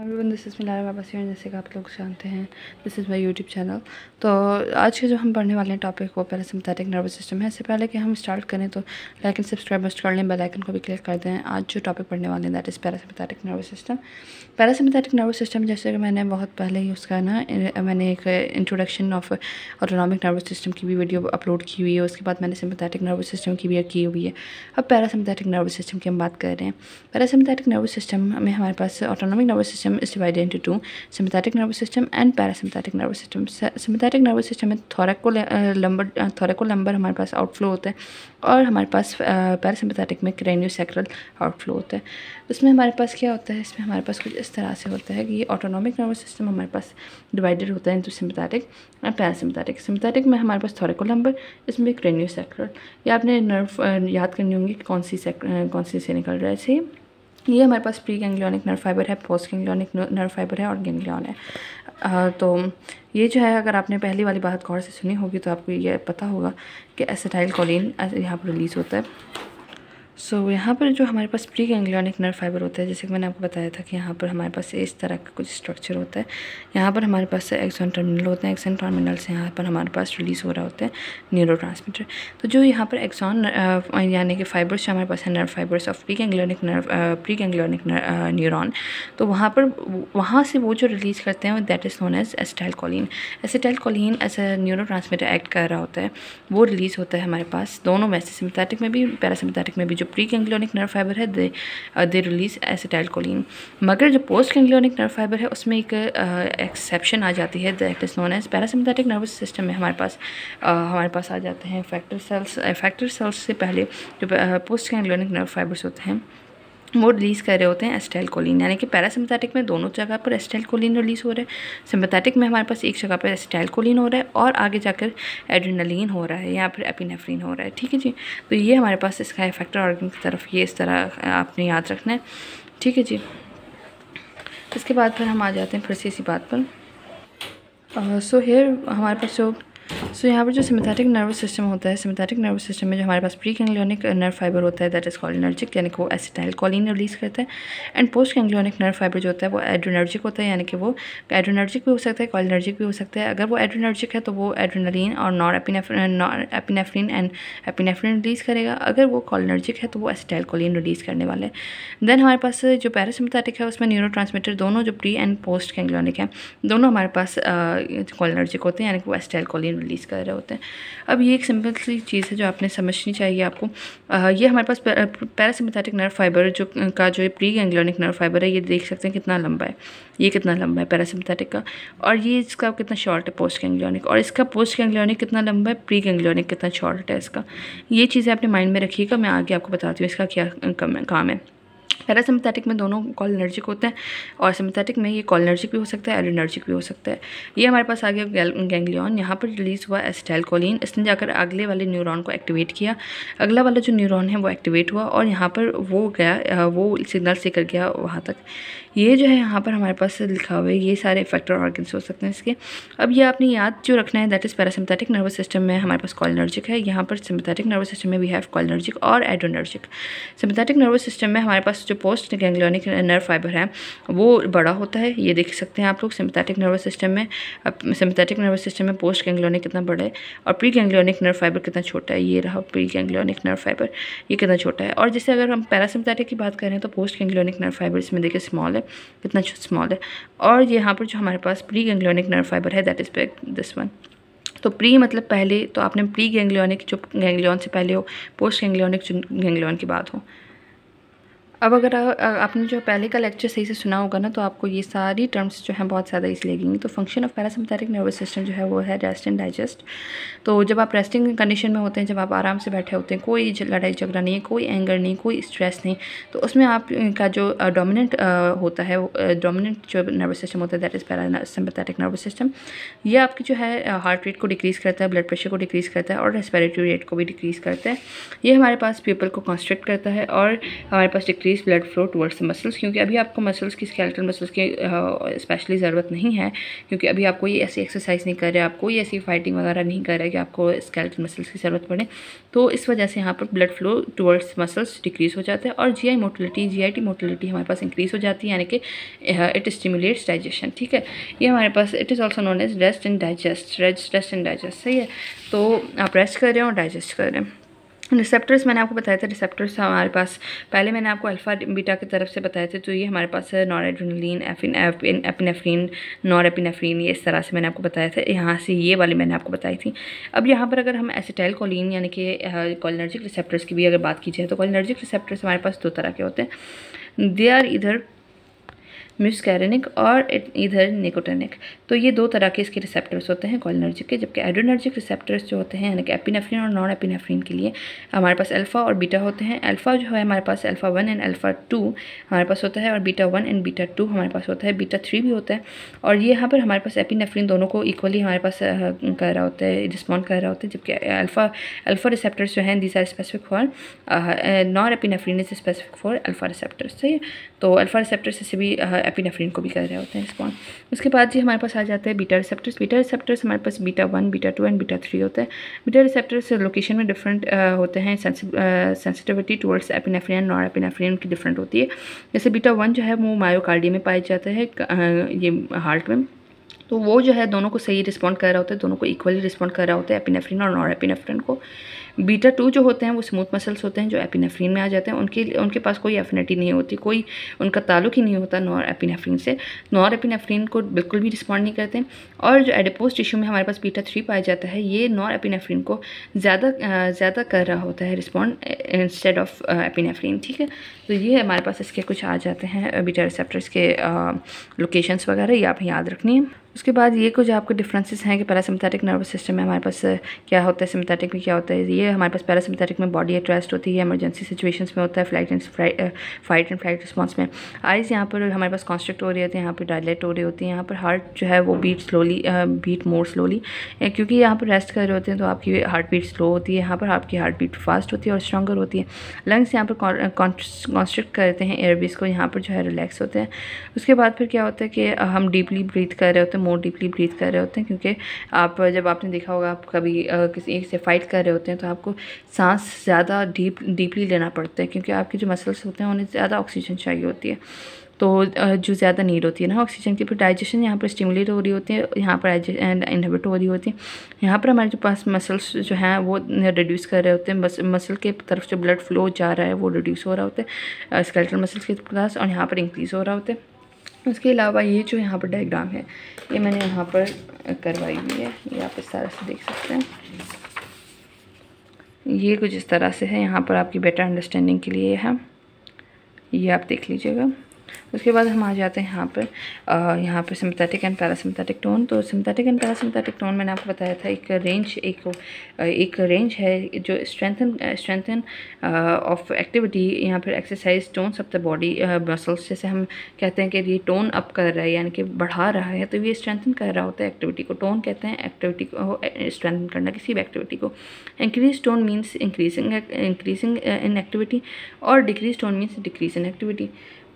Everyone, this is मिलारा वापस here, जैसे कि आप लोग जानते हैं this is my YouTube channel. तो आज के जो हम पढ़ने वाले हैं टॉपिक वो पैरासिम्पैथिक नर्वस सिस्टम है। इससे पहले कि हम स्टार्ट करें तो लाइक एंड सब्सक्राइब मस्ट कर लें, बेल आइकन को भी क्लिक कर दें। आज जो टॉपिक पढ़ने वाले हैं that is parasympathetic nervous system. Parasympathetic nervous system जैसे कि मैंने बहुत पहले ही उसका मैंने एक introduction of autonomic nervous system की भी वीडियो अपलोड की हुई है। उसके बाद मैंने सिम्पैथिक नर्वस सिस्टम की भी की हुई है। अब पैरासिम्पैथिक नर्वस सिस्टम की हम बात कर रहे हैं। पैरासिम्पैथिक नर्वस सिस्टम में हमारे पास autonomic nervous system is divided into two, sympathetic nervous system and parasympathetic nervous system। sympathetic nervous system में थोरैकोलम्बर हमारे पास आउटफ्लो होता है और हमारे पास पैरासिम्पैथिक में क्रेनियोसैक्रल आउटफ्लो होता है। इसमें हमारे पास क्या होता है, इसमें हमारे पास कुछ इस तरह से होता है कि ये ऑटोनॉमिक नर्वस सिस्टम हमारे पास डिवाइडेड होता है इंटू सिम्पैथिक और पैरासिम्पैथिक। सिम्पैथिक में हमारे पास थोरैकोलम्बर, इसमें क्रेनियोसैक्रल। ये आपने नर्व याद करनी होंगी कि कौन सी से निकल रहा है। ऐसे ये हमारे पास प्री गैंग्लियोनिक नर्व फाइबर है, पोस्ट गैंग्लियोनिक नर्व फाइबर है और गैंग्लियन है। तो ये जो है, अगर आपने पहली वाली बात गौर से सुनी होगी तो आपको ये पता होगा कि एसिटाइल कोलिन यहाँ पर रिलीज़ होता है। सो यहाँ पर जो हमारे पास प्री गैंग्लियोनिक नर्व फाइबर होता है, जैसे कि मैंने आपको बताया था कि यहाँ पर हमारे पास इस तरह का कुछ स्ट्रक्चर होता है। यहाँ पर हमारे पास एक्सॉन टर्मिनल होते हैं, एक्सॉन टर्मिनल से यहाँ पर हमारे पास रिलीज़ हो रहा होता है न्यूरोट्रांसमीटर। तो जो यहाँ पर एक्सॉन यानी कि फाइबर्स जो हमारे पास है, nerve fibres of preganglionic neuron, तो वहाँ से वो जो रिलीज़ करते हैं that is known as acetylcholine. Acetylcholine as a neurotransmitter act कर रहा होता है, वो रिलीज़ होता है हमारे पास दोनों में से, सिम्पैथिक में भी पैरासिम्पैथिक में भी। जो प्री गैंग्लियोनिक नर्व फाइबर है दे रिलीज एसिटाइल कोलिन, मगर जो पोस्ट गैंग्लियोनिक नर्व फाइबर है उसमें एक एक्सेप्शन आ जाती है that is known as parasympathetic nervous system में हमारे पास आ जाते हैं इफेक्टर सेल्स से पहले जो पोस्ट गैंग्लियोनिक नर्व फाइबर्स होते हैं वो रिलीज़ कर रहे होते हैं एसिटाइल कोलिन। यानी कि पैरासिम्पैथिक में दोनों जगह पर एसिटाइल कोलिन रिलीज़ हो रहा है, सिम्पैथिक में हमारे पास एक जगह पर एसिटाइल कोलिन हो रहा है और आगे जाकर एड्रेनलिन हो रहा है या फिर एपिनेफ्रिन हो रहा है। ठीक है जी, तो ये हमारे पास इसका इफेक्टर ऑर्गन की तरफ ये इस तरह आपने याद रखना है। ठीक है जी, इसके बाद फिर हम आ जाते हैं फिर से इसी बात पर। सो हमारे पास यहाँ पर जो सिम्पैथिक नर्वस सिस्टम होता है, सिम्पैथिक नर्वस सिस्टम में जो हमारे पास प्री गैंग्लियोनिक नर्व फाइबर होता है दैट इज़ कॉलिनर्जिक, यानी कि वो एसिटाइल कोलिन रिलीज़ करता है। And post ganglionic nerve fibre जो होता है वो एड्रेनर्जिक होता है, यानी कि वो एड्रेनर्जिक भी हो सकता है, कॉलिनर्जिक भी हो सकता है। अगर वो एड्रेनर्जिक है तो वो एड्रेनलिन और एपिनेफ्रिन एंड एपिनेफ्रिन रिलीज़ करेगा। अगर वो कॉलिनर्जिक है तो वो एसिटाइल कोलिन रिलीज़ करने वाले हैं। देन हमारे पास जो पैरासिम्पैथिक है उसमें न्यूरोट्रांसमीटर दोनों जो प्री एंड पोस्ट गैंग्लियोनिक हैं दोनों हमारे पास कॉलिनर्जिक होते हैं, यानी कि वो एसिटाइल कोलिन रिलीज़ कर रहे होते हैं। अब ये एक सिंपल सी चीज़ है जो आपने समझनी चाहिए आपको। ये हमारे पास पैरासिम्पैथिक नर्व फाइबर जो प्री गैंग्लियोनिक नर्व फाइबर है, ये देख सकते हैं कितना लंबा है, ये कितना लंबा है पैरासिम्पैथिक का, और ये इसका कितना शॉर्ट है पोस्ट गैंग्लियोनिक, और इसका पोस्ट गैंग्लियोनिक कितना लंबा है, प्री गैंग्लियोनिक कितना शॉर्ट है इसका। ये चीज़ें अपने माइंड में रखिएगा, मैं आगे आपको बताती हूँ इसका क्या काम है। पैरासिम्पैथिक में दोनों कॉलिनर्जिक होते हैं और सिम्पैथिक में ये कॉलिनर्जिक भी हो सकता है, एड्रेनर्जिक भी हो सकता है। ये हमारे पास आ गया गैंग्लियन, यहाँ पर रिलीज़ हुआ एसिटाइल कोलिन, इसने जाकर अगले वाले न्यूरॉन को एक्टिवेट किया, अगला वाला जो न्यूरॉन है वो एक्टिवेट हुआ और यहाँ पर वो गया, वो सिग्नल लेकर गया वहाँ तक। ये जो है यहाँ पर हमारे पास लिखा हुआ है, ये सारे इफेक्टर ऑर्गन्स हो सकते हैं इसके। अब ये आपने याद जो रखना है that is parasympathetic nervous system में हमारे पास कॉलिनर्जिक है, यहाँ पर सिम्पैथिक नर्वस सिस्टम में वी हैव कॉलिनर्जिक और एड्रेनर्जिक। सिम्पैथिक नर्वस सिस्टम में हमारे पास जो पोस्ट गैंग्लियोनिक नर्व फाइबर है वो बड़ा होता है, ये देख सकते हैं आप लोग सिम्पैथिक नर्वस सिस्टम में। अब सिम्पैथिक नर्वस सिस्टम में पोस्ट गैंग्लियोनिक कितना बड़ा है और प्री गैंग्लियोनिक नर्व फाइबर कितना छोटा है, ये रहा प्री गैंग्लियोनिक नर्व फाइबर, ये कितना छोटा है। और जैसे अगर हम पैरासिम्पैथिक की बात करें तो पोस्ट गैंग्लियोनिक नर्व फाइबर इसमें देखिए स्मॉल है, कितना स्मॉल है। और यहाँ पर जो हमारे पास प्री गैंग्लियोनिक नर्व फाइबर है दैट इज़ दिस वन। तो प्री मतलब पहले, तो आपने प्री गैंग्लियोनिक जो गैंग्लियन से पहले हो, पोस्ट गैंग्लियोनिक जो गैंग्लियन के बाद हो। अब अगर आपने जो पहले का लेक्चर सही से सुना होगा ना तो आपको ये सारी टर्म्स जो हैं बहुत ज़्यादा ईजी लगेंगी। तो function of parasympathetic nervous system जो है वो है रेस्ट एंड डाइजेस्ट। तो जब आप रेस्टिंग कंडीशन में होते हैं, जब आप आराम से बैठे होते हैं, कोई लड़ाई झगड़ा नहीं है, कोई एंगर नहीं, कोई स्ट्रेस नहीं, तो उसमें आपका जो डोमिनेंट होता है, डोमिनेंट जो नर्वस सिस्टम होता है that is parasympathetic nervous system. ये आपकी जो है हार्ट रेट को डिक्रीज़ करता है, ब्लड प्रेशर को डिक्रीज़ करता है और रेस्पिरेटरी रेट को भी डिक्रीज़ करता है। ये हमारे पास पीपल को कॉन्स्ट्रिक्ट करता है और हमारे पास increase blood flow towards the muscles, क्योंकि अभी आपको मसल्स की, स्केलेटल मसल्स की स्पेशली ज़रूरत नहीं है, क्योंकि अभी आप कोई ऐसी एक्सरसाइज नहीं कर रहे, आप कोई ऐसी फाइटिंग वगैरह नहीं कर रहे कि आपको स्केलेटल मसल्स की ज़रूरत पड़े। तो इस वजह से यहाँ पर blood flow towards muscles decrease हो जाता है और GI मोटिलिटी, GIT मोटिलिटी हमारे पास इंक्रीज़ हो जाती है, यानी कि इट स्टिमुलेट्स डाइजेशन। ठीक है, ये हमारे पास it is also known as rest and digest, rest and digest. सही है, तो आप रेस्ट कर रहे हो और डाइजेस्ट कर रहे हैं। रिसेप्टर्स मैंने आपको बताया था, रिसेप्टर्स हमारे पास पहले मैंने आपको अल्फ़ा बीटा की तरफ से बताए थे, तो ये हमारे पास है नॉरएड्रेनालिन, एपिनेफ्रिन, नॉरएपिनेफ्रिन, ये इस तरह से मैंने आपको बताया था। यहाँ से ये वाली मैंने आपको बताई थी। अब यहाँ पर अगर हम एसिटाइलकोलिन यानी कि कोलिनर्जिक रिसेप्टर्स की भी अगर बात की जाए, तो कोलिनर्जिक रिसेप्टर्स हमारे पास दो तरह के होते हैं। दे आर इधर म्यूस्कैरेनिक और इधर निकोटेनिक। तो ये दो तरह के इसके रिसेप्टर्स होते हैं कोलिनर्जिक के, जबकि एड्रेनर्जिक रिसेप्टर्स जो होते हैं यानी कि एपिनेफ्रिन और नॉन एपिनेफ्रिन के लिए हमारे पास अल्फ़ा और बीटा होते हैं। अल्फ़ा जो है हमारे पास अल्फ़ा 1 एंड अल्फ़ा 2 हमारे पास होता है, और बीटा 1 एंड बीटा 2 हमारे पास होता है, बीटा 3 भी होता है। और ये यहाँ पर हमारे पास एपिनेफ्रिन दोनों को इक्वली हमारे पास कर रहा होता है, रिस्पॉन्ड कर रहा होता है, जबकि अल्फ़ा रिसेप्टर्स जो हैं these are specific for, norepinephrine is specific for alpha receptors. सही है, तो अल्फ़ा रिसेप्टर्स से भी एपिनेफ्रिन को भी कर रहे होते हैं रिस्पॉन्ड। उसके बाद जी हमारे पास आ जाते हैं बीटा रिसेप्टर्स। बीटा रिसेप्टर्स हमारे पास बीटा 1, बीटा 2 एंड बीटा 3 होते हैं। बीटा रिसेप्टर्स लोकेशन में डिफरेंट होते हैं, sensitivity towards epinephrine, non epinephrine की डिफरेंट होती है। जैसे बीटा 1 जो है वो मायोकार्डियम में पाया जाता है, ये हार्ट में, तो वो जो है दोनों को सही रिस्पॉन्ड कर रहा होता है, दोनों को इक्वली रिस्पॉन्ड कर रहा होता है, एपिनेफ्रिन और नॉन एपिनेफ्रिन को। बीटा 2 जो होते हैं वो स्मूथ मसल्स होते हैं जो एपिनेफ्रिन में आ जाते हैं, उनके पास कोई एफिनिटी नहीं होती, कोई उनका ताल्लुक ही नहीं होता नॉर एपिनेफ्रिन से, नॉर एपिनेफ्रिन को बिल्कुल भी रिस्पॉन्ड नहीं करते। और जो एडिपोज टिश्यू में हमारे पास बीटा 3 पाया जाता है, ये नॉर एपिनेफ्रिन को ज़्यादा कर रहा होता है रिस्पॉन्ड इंस्टेड ऑफ एपिनेफ्रिन। ठीक है, तो ये हमारे पास इसके कुछ आ जाते हैं बीटा रिसेप्टर्स के लोकेशंस वगैरह, ये आप याद रखनी है। उसके बाद ये कुछ आपके डिफरेंसेस हैं कि पैरासिम्पैथिक नर्वस सिस्टम में हमारे पास क्या होता है, सिम्पैथिक में क्या होता है। ये हमारे पास पैरासिम्पैथिक में बॉडी एट रेस्ट होती है, इमरजेंसी सिचुएशंस में होता है, फाइट एंड फ्लाइट रिस्पॉन्स में। आइज़ यहाँ पर हमारे पास कॉन्स्ट्रिक्ट हो रही होती है, यहाँ पर डायलेट हो रही होती है, यहाँ पर हार्ट जो है वो बीट मोर स्लोली, क्योंकि यहाँ पर रेस्ट कर रहे होते हैं तो आपकी हार्ट बीट स्लो होती है, यहाँ पर आपकी हार्ट बीट फास्ट होती है और स्ट्रॉन्गर होती है। लंग्स यहाँ पर कॉन्स्ट्रिक्ट करते हैं एयरबेस को, यहाँ पर जो है रिलैक्स होते हैं। उसके बाद फिर क्या होता है कि हम डीपली ब्रीथ कर रहे होते हैं, मोर डीपली ब्रीथ कर रहे होते हैं, क्योंकि जब आपने देखा होगा आप कभी किसी एक से फाइट कर रहे होते हैं तो आपको सांस ज़्यादा डीपली लेना पड़ता है, क्योंकि आपके जो मसल्स होते हैं उन्हें ज़्यादा ऑक्सीजन चाहिए होती है, तो जो ज़्यादा नीड होती है ना ऑक्सीजन की। फिर डाइजेशन यहाँ पर स्टिमुलेट हो रही होती है, यहाँ पर इनहिबिट हो रही होती है। यहाँ पर हमारे जो पास मसल्स जो हैं वो रिड्यूस कर रहे होते हैं, मसल के तरफ जो ब्लड फ्लो जा रहा है वो रिड्यूस हो रहा होता है स्केलेटल मसल्स के पास, और यहाँ पर इंक्रीज़ हो रहा होता है। उसके अलावा ये जो यहाँ पर डायग्राम है ये मैंने यहाँ पर करवाई हुई है, ये आप इस तरह से देख सकते हैं, ये कुछ इस तरह से है। यहाँ पर आपकी बेटर अंडरस्टैंडिंग के लिए है, ये आप देख लीजिएगा। उसके बाद हम आ जाते हैं यहाँ पर सिम्पैथेटिक एंड पैरासिम्पैथिक टोन। तो सिम्पैथेटिक एंड पैरासिम्पैथिक टोन मैंने आपको बताया था एक रेंज है जो स्ट्रेंथन ऑफ एक्टिविटी, यहाँ पर exercise tones of the body muscles, जैसे हम कहते हैं कि ये टोन अप कर रहा है यानी कि बढ़ा रहा है, तो ये स्ट्रेंथन कर रहा होता है एक्टिविटी को। टोन कहते हैं एक्टिविटी को स्ट्रेंथन करना, किसी भी एक्टिविटी को। Increase tone means increasing in activity, और decrease tone means decrease in activity.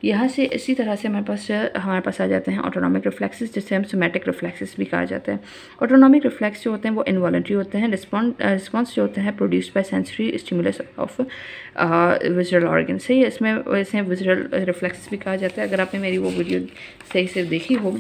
यहाँ से इसी तरह से हमारे पास आ जाते हैं ऑटोनॉमिक रिफ्लेक्सेस, जिसे हम सोमैटिक रिफ्लेक्सेस भी कहा जाता है। ऑटोनॉमिक रिफ्लेक्स जो होते हैं वो इनवॉलंटरी होते हैं, रिस्पॉन्स जो होते हैं produced by sensory stimulus of visual organ. सही है, इसमें वैसे विजुअल रिफ्लेक्सेस भी कहा जाता है। अगर आपने मेरी वो वीडियो सही से देखी हो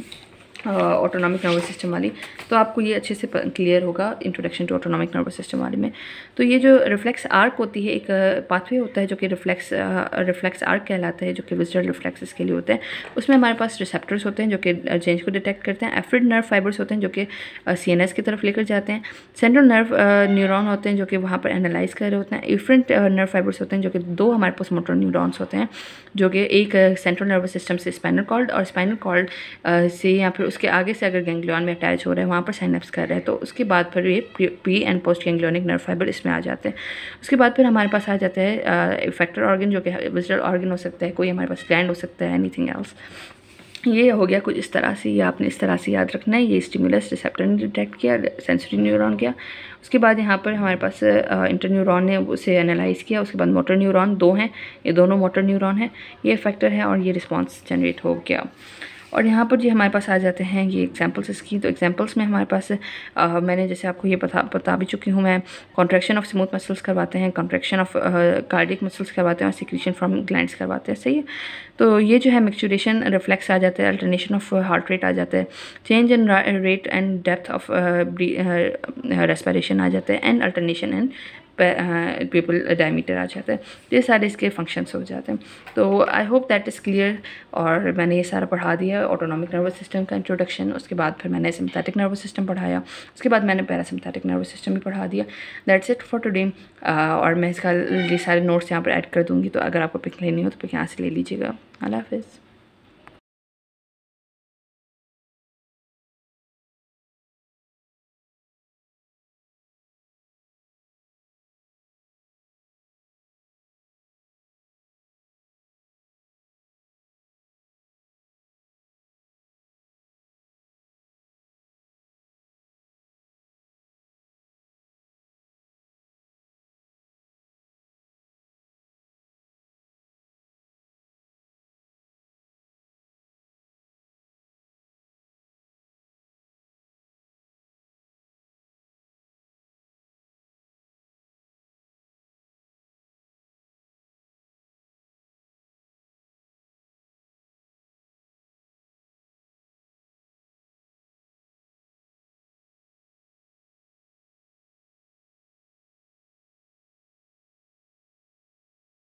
ऑटोनॉमिक नर्वस सिस्टम वाली, तो आपको ये अच्छे से क्लियर होगा introduction to autonomic nervous system वाले में। तो ये जो रिफ्लेक्स आर्क होती है, एक पाथवे होता है जो कि रिफ्लेक्स आर्क कहलाता है, जो कि विजुअल रिफ्लेक्सेस के लिए होता है। उसमें हमारे पास रिसेप्टर्स होते हैं जो कि चेंज को डिटेक्ट करते हैं। एफ्रिड नर्व फाइबर्स होते हैं जो कि CNS की तरफ लेकर जाते हैं। सेंट्रल नर्व न्यूरॉन होते हैं जो कि वहाँ पर एनालाइज कर रहे होते हैं। इफरेंट नर्व फाइबर्स होते हैं जो कि दो हमारे पास मोटर न्यूरॉन्स होते हैं, जो कि एक सेंट्रल नर्वस सिस्टम से स्पाइनल कॉर्ड, और स्पाइनल कॉर्ड से या फिर उसके आगे से अगर गैंग्लियन में अटैच हो रहा है वहाँ पर साइनेप्स कर रहे हैं, तो उसके बाद फिर ये pre and post ganglionic nerve fibre इसमें आ जाते हैं। उसके बाद फिर हमारे पास आ जाता है इफेक्टर ऑर्गन, जो कि विजुअल ऑर्गन हो सकता है, कोई हमारे पास ग्लैंड हो सकता है, एनीथिंग एल्स। ये हो गया कुछ इस तरह से, ये आपने इस तरह से याद रखना है। ये स्टिमुलस रिसेप्टर ने डिटेक्ट किया, सेंसरी न्यूरॉन किया। उसके बाद यहाँ पर हमारे पास इंटरन्यूरॉन ने उसे एनालाइज किया। उसके बाद मोटर न्यूरॉन 2 हैं, ये दोनों मोटर न्यूरॉन हैं, ये फैक्टर है और ये रिस्पॉन्स जनरेट हो गया। और यहाँ पर जो हमारे पास आ जाते हैं ये एग्जांपल्स इसकी। तो एग्जांपल्स में हमारे पास मैंने जैसे आपको ये बता भी चुकी हूँ मैं, कॉन्ट्रैक्शन ऑफ स्मूथ मसल्स करवाते हैं, कॉन्ट्रैक्शन ऑफ कार्डियक मसल्स करवाते हैं और सिक्रीशन फ्रॉम ग्लैंड्स करवाते हैं, सही है। तो ये जो है मैच्योरेशन रिफ्लेक्स आ जाता है, अल्टरनेशन ऑफ हार्ट रेट आ जाता है, change in rate and depth of respiration आ जाता है, and alternation and pupil diameter आ जाता है। तो ये सारे इसके फंक्शंस हो जाते हैं। तो I hope that is clear. और मैंने ये सारा पढ़ा दिया, ऑटोनॉमिक नर्वस सिस्टम का इंट्रोडक्शन, उसके बाद फिर मैंने सिम्पैथिक नर्वस सिस्टम पढ़ाया, उसके बाद मैंने पैरासिम्पैथिक नर्वस सिस्टम भी पढ़ा दिया। That's it for today. और मैं इसका ये सारे नोट्स यहाँ पर ऐड कर दूँगी, तो अगर आपको पिक लेनी हो तो पिक यहाँ से ले लीजिएगा। अल्लाह हाफ़िज़।